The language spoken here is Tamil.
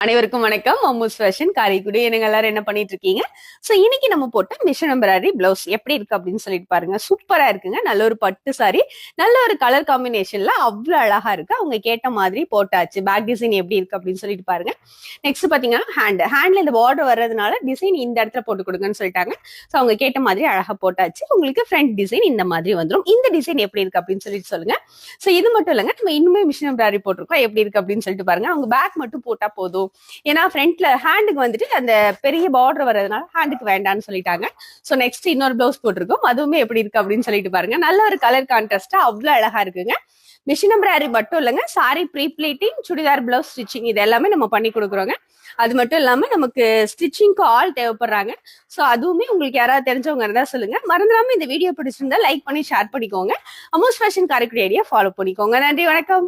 அனைவருக்கும் வணக்கம். மம்மூஸ் ஃபேஷன் காரைக்குடி. நீங்க எல்லாரும் என்ன பண்ணிட்டு இருக்கீங்க? சோ இன்னைக்கு நம்ம போட்ட மிஷன் எம்ப்ராய்டரி பிளவுஸ் எப்படி இருக்கு அப்படின்னு சொல்லிட்டு பாருங்க. சூப்பரா இருக்குங்க. நல்ல ஒரு பட்டு சாரி, நல்ல ஒரு கலர் காம்பினேஷன்ல அவ்வளவு அழகா இருக்கு. அவங்க கேட்ட மாதிரி போட்டாச்சு. பேக் டிசைன் எப்படி இருக்கு அப்படின்னு சொல்லிட்டு பாருங்க. நெக்ஸ்ட் பாத்தீங்கன்னா ஹேண்ட்ல இந்த பார்டர் வர்றதுனால டிசைன் இந்த இடத்துல போட்டு கொடுங்கன்னு சொல்லிட்டாங்க. சோ அவங்க கேட்ட மாதிரி அழகா போட்டாச்சு. உங்களுக்கு ஃப்ரண்ட் டிசைன் இந்த மாதிரி வந்துடும். இந்த டிசைன் எப்படி இருக்கு அப்படின்னு சொல்லிட்டு சொல்லுங்க. சோ இது மட்டும் இல்லைங்க, நம்ம இன்னுமே மிஷன் எம்ப்ராய்டரி போட்டிருக்கோம். எப்படி இருக்கு அப்படின்னு சொல்லிட்டு பாருங்க. அவங்க பேக் மட்டும் போட்டா போதும். ஏன்னா ஃப்ரண்ட்ல ஹேண்டுக்கு வந்துட்டு அந்த பெரிய பார்டர் வர்றதுனால ஹேண்டுக்கு வேண்டாம்னு சொல்லிட்டாங்க. சோ நெக்ஸ்ட் இன்னொரு பிளவுஸ் போட்டிருக்கோம். அதுவுமே எப்படி இருக்கு அப்படின்னு சொல்லிட்டு பாருங்க. நல்ல ஒரு கலர் கான்ட்ராஸ்டா அவ்வளவு அழகா இருக்குங்க. மிஷின் எம்ப்ராய்டரி மட்டும் இல்லைங்க, sari pre pleating, chudidar blouse stitching இது எல்லாமே நம்ம பண்ணி கொடுக்குறோங்க. அது மட்டும் இல்லாம நமக்கு ஸ்டிச்சிங்க்கு ஆள் தேவைப்படுறாங்க. சோ அதுவுமே உங்களுக்கு யாராவது தெரிஞ்சவங்க இருந்தா சொல்லுங்க. மறந்துடாம இந்த வீடியோ பிடிச்சிருந்தா லைக் பண்ணி ஷேர் பண்ணிக்கோங்க. Amos fashion Karaikudi idea follow பண்ணிக்கோங்க. நன்றி, வணக்கம்.